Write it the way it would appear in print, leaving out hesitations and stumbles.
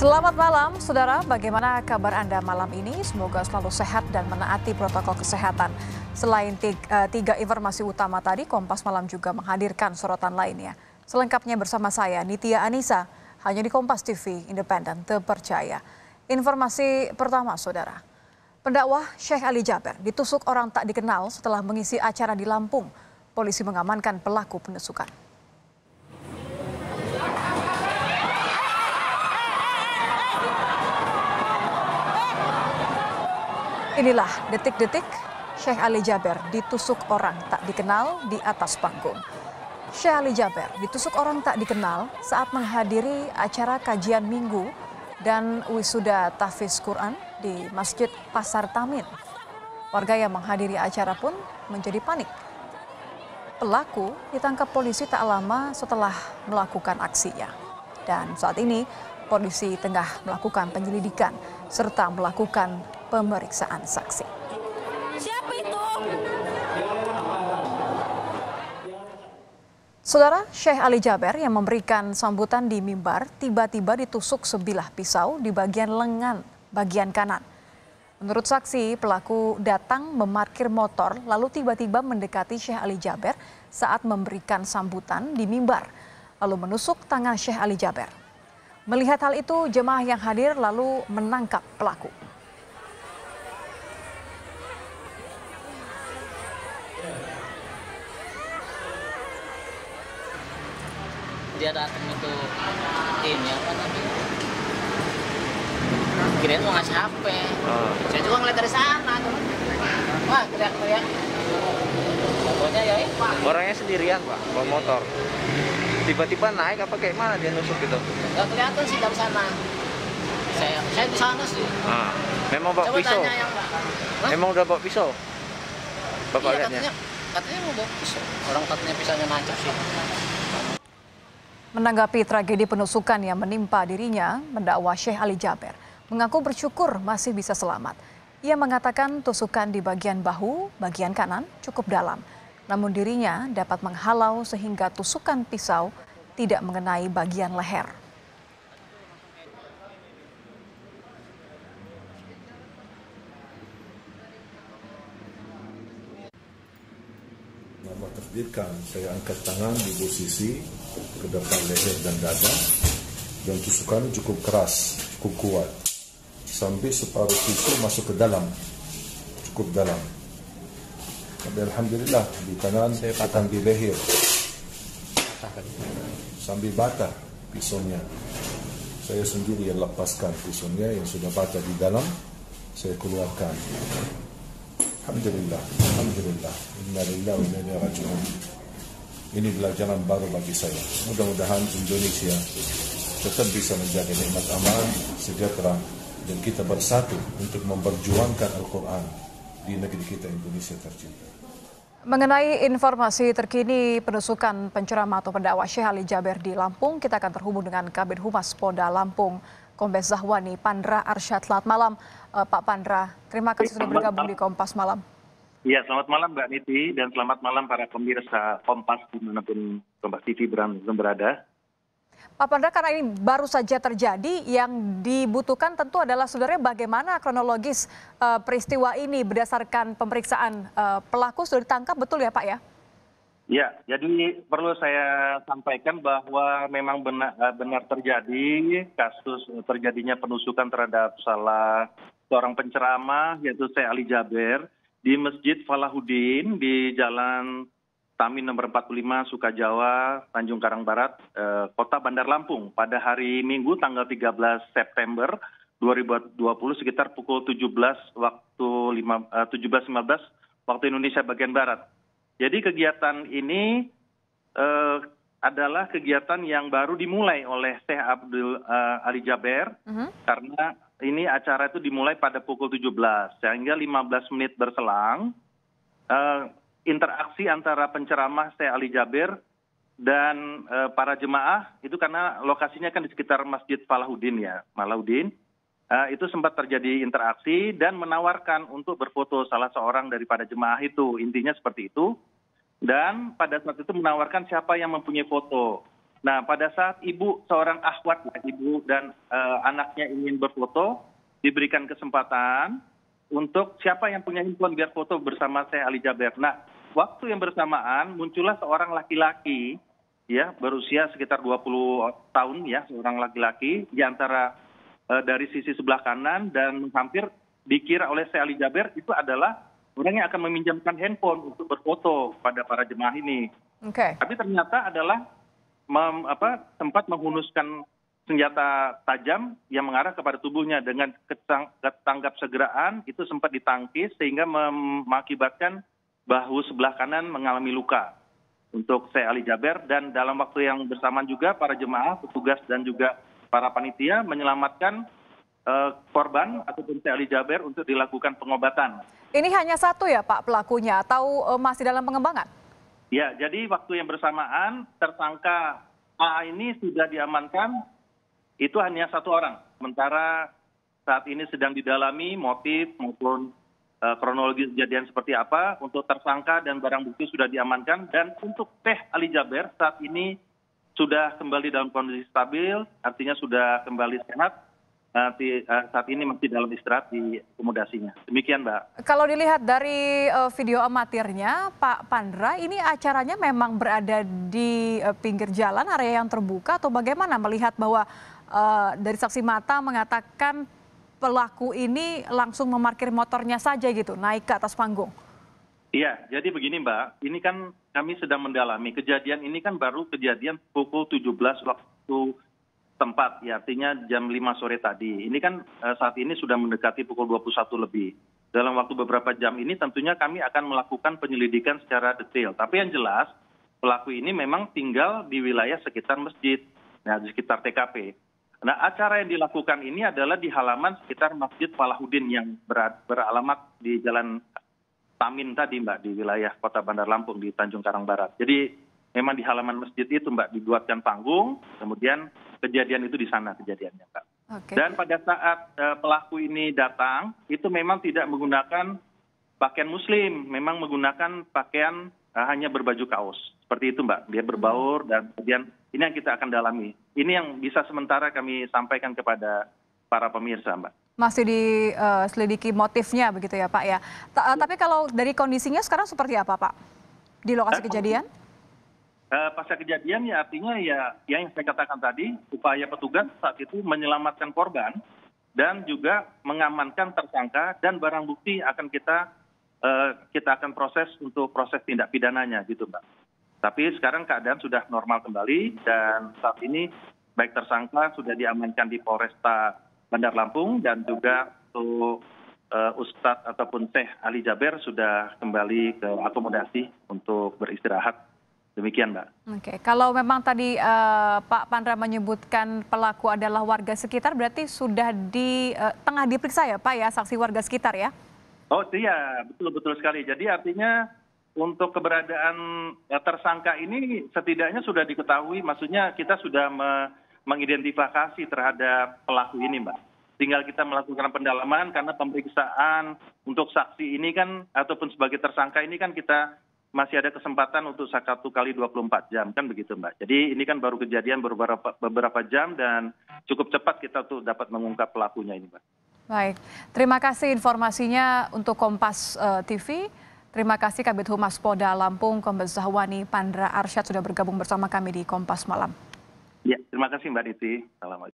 Selamat malam, saudara. Bagaimana kabar Anda malam ini? Semoga selalu sehat dan menaati protokol kesehatan. Selain tiga informasi utama tadi, Kompas Malam juga menghadirkan sorotan lainnya. Selengkapnya bersama saya, Nitya Anissa, hanya di Kompas TV, independen, terpercaya. Informasi pertama, saudara. Pendakwah Sheikh Ali Jaber ditusuk orang tak dikenal setelah mengisi acara di Lampung. Polisi mengamankan pelaku penusukan. Inilah detik-detik Sheikh Ali Jaber ditusuk orang tak dikenal di atas panggung. Sheikh Ali Jaber ditusuk orang tak dikenal saat menghadiri acara kajian minggu dan wisuda tahfiz Quran di Masjid Pasar Tamin. Warga yang menghadiri acara pun menjadi panik. Pelaku ditangkap polisi tak lama setelah melakukan aksinya. Dan saat ini polisi tengah melakukan penyelidikan serta melakukan pemeriksaan saksi. Siapa itu? Saudara, Sheikh Ali Jaber yang memberikan sambutan di mimbar tiba-tiba ditusuk sebilah pisau di bagian lengan bagian kanan. Menurut saksi, pelaku datang memarkir motor lalu tiba-tiba mendekati Sheikh Ali Jaber saat memberikan sambutan di mimbar, lalu menusuk tangan Sheikh Ali Jaber. Melihat hal itu, jemaah yang hadir lalu menangkap pelaku. Dia datang itu ini apa namanya? Kirain mau ngasih HP. Saya juga ngeliat dari sana tuh. Wah, teriak-teriak. Pokoknya ya. Orangnya sendirian, Pak, bawa motor. Tiba-tiba naik apa kayak mana dia nusuk gitu? Gak kelihatan sih dari sana. Saya di sana sih. Memang bawa Coba pisau. tanya yang Memang udah bawa pisau. Bapak iya, lihatnya. katanya mau bawa pisau. Orang katanya pisaunya nancap sih. Menanggapi tragedi penusukan yang menimpa dirinya, mendakwa Sheikh Ali Jaber mengaku bersyukur masih bisa selamat. Ia mengatakan tusukan di bagian bahu, bagian kanan cukup dalam. Namun dirinya dapat menghalau sehingga tusukan pisau tidak mengenai bagian leher. Nama takdirkan saya angkat tangan di posisi ke depan leher dan dada, dan tusukannya cukup keras, cukup kuat, sampai separuh pisau masuk ke dalam, cukup dalam. Tapi alhamdulillah di kanan tekan di leher, sampai batah pisaunya. Saya sendiri yang lepaskan pisaunya yang sudah batah di dalam, saya keluarkan. Alhamdulillah, alhamdulillah. Inna lillahi wa inna ilaihi raji'un. Ini pelajaran baru bagi saya. Mudah-mudahan Indonesia tetap bisa menjaga nikmat aman, sejahtera, dan kita bersatu untuk memperjuangkan Al-Quran di negeri kita Indonesia tercinta. Mengenai informasi terkini penusukan penceramah atau pendakwah Sheikh Ali Jaber di Lampung, kita akan terhubung dengan Kabid Humas Polda Lampung, Kombes Zahwani Pandra Arsyad. Selamat malam, Pak Pandra. Terima kasih sudah bergabung di Kompas Malam. Ya, selamat malam Mbak Niti dan selamat malam para pemirsa Kompas dimanapun Kompas TV berada. Pak Pandra, karena ini baru saja terjadi, yang dibutuhkan tentu adalah sebenarnya bagaimana kronologis peristiwa ini berdasarkan pemeriksaan pelaku sudah ditangkap, betul ya Pak ya? Ya, jadi perlu saya sampaikan bahwa memang benar terjadi kasus terjadinya penusukan terhadap salah seorang penceramah yaitu Sheikh Ali Jaber di Masjid Falahuddin di Jalan Tamin nomor 45 Sukajawa, Tanjung Karang Barat, Kota Bandar Lampung pada hari Minggu tanggal 13 September 2020 sekitar pukul 17.15 waktu Indonesia bagian Barat. Jadi kegiatan ini adalah kegiatan yang baru dimulai oleh Sheikh Ali Jaber karena ini acara itu dimulai pada pukul 17 sehingga 15 menit berselang interaksi antara penceramah Sheikh Ali Jaber dan para jemaah itu karena lokasinya kan di sekitar Masjid Falahuddin ya, Malahuddin. Itu sempat terjadi interaksi dan menawarkan untuk berfoto salah seorang daripada jemaah itu. Intinya seperti itu. Dan pada saat itu menawarkan siapa yang mempunyai foto. Nah, pada saat ibu, seorang akhwat, ya, ibu dan anaknya ingin berfoto, diberikan kesempatan untuk siapa yang punya handphone biar foto bersama Syekh Ali Jaber. Nah, waktu yang bersamaan muncullah seorang laki-laki, ya, berusia sekitar 20 tahun, ya, seorang laki-laki di antara dari sisi sebelah kanan dan hampir dikira oleh Syekh Ali Jaber itu adalah orang yang akan meminjamkan handphone untuk berfoto pada para jemaah ini. Tapi ternyata adalah sempat menghunuskan senjata tajam yang mengarah kepada tubuhnya dengan ketanggap segeraan itu sempat ditangkis sehingga mengakibatkan bahu sebelah kanan mengalami luka untuk Syekh Ali Jaber, dan dalam waktu yang bersamaan juga para jemaah, petugas dan juga para panitia menyelamatkan korban ataupun Syekh Ali Jaber untuk dilakukan pengobatan. Ini hanya satu ya Pak pelakunya atau masih dalam pengembangan? Ya, jadi waktu yang bersamaan tersangka A ini sudah diamankan, itu hanya satu orang. Sementara saat ini sedang didalami motif maupun kronologi kejadian seperti apa. Untuk tersangka dan barang bukti sudah diamankan. Dan untuk Syekh Ali Jaber saat ini sudah kembali dalam kondisi stabil, artinya sudah kembali sehat. Saat ini masih dalam istirahat di akomodasinya. Demikian, Mbak. Kalau dilihat dari video amatirnya, Pak Pandra, ini acaranya memang berada di pinggir jalan, area yang terbuka, atau bagaimana melihat bahwa dari saksi mata mengatakan pelaku ini langsung memarkir motornya saja gitu, naik ke atas panggung? Iya, jadi begini Mbak, ini kan kami sedang mendalami. Kejadian ini kan baru kejadian pukul 17 waktu tempat, ya artinya jam 5 sore tadi. Ini kan saat ini sudah mendekati pukul 21 lebih. Dalam waktu beberapa jam ini tentunya kami akan melakukan penyelidikan secara detail. Tapi yang jelas pelaku ini memang tinggal di wilayah sekitar masjid, nah, di sekitar TKP. Nah, acara yang dilakukan ini adalah di halaman sekitar Masjid Falahuddin yang beralamat di Jalan Tamin tadi, Mbak, di wilayah Kota Bandar Lampung di Tanjung Karang Barat. Jadi memang di halaman masjid itu, Mbak, dibuatkan panggung, kemudian kejadian itu di sana kejadiannya, Mbak. Dan pada saat pelaku ini datang, itu memang tidak menggunakan pakaian muslim, memang menggunakan pakaian hanya berbaju kaos. Seperti itu, Mbak. Dia berbaur dan kemudian ini yang kita akan dalami. Ini yang bisa sementara kami sampaikan kepada para pemirsa, Mbak. Masih diselidiki motifnya begitu ya, Pak ya. Tapi kalau dari kondisinya sekarang seperti apa, Pak? Di lokasi kejadian? Pasca kejadian ya artinya ya yang saya katakan tadi, upaya petugas saat itu menyelamatkan korban dan juga mengamankan tersangka dan barang bukti akan kita akan proses untuk proses tindak pidananya gitu, Mbak. Tapi sekarang keadaan sudah normal kembali dan saat ini baik tersangka sudah diamankan di Polresta Bandar Lampung dan juga untuk Ustadz ataupun Syekh Ali Jaber sudah kembali ke akomodasi untuk beristirahat. Demikian, Mbak. Oke, kalau memang tadi Pak Pandra menyebutkan pelaku adalah warga sekitar, berarti sudah tengah diperiksa ya, Pak ya, saksi warga sekitar ya? Oh iya, betul sekali. Jadi artinya untuk keberadaan tersangka ini setidaknya sudah diketahui, maksudnya kita sudah mengidentifikasi terhadap pelaku ini, Mbak. Tinggal kita melakukan pendalaman karena pemeriksaan untuk saksi ini kan ataupun sebagai tersangka ini kan kita masih ada kesempatan untuk 1 kali 24 jam, kan begitu, Mbak. Jadi ini kan baru kejadian beberapa jam dan cukup cepat kita tuh dapat mengungkap pelakunya ini, Mbak. Baik, terima kasih informasinya untuk Kompas TV. Terima kasih Kabid Humas Polda Lampung, Kombes Zahwani Pandra Arsyad sudah bergabung bersama kami di Kompas Malam. Ya, terima kasih Mbak Diti. Assalamualaikum.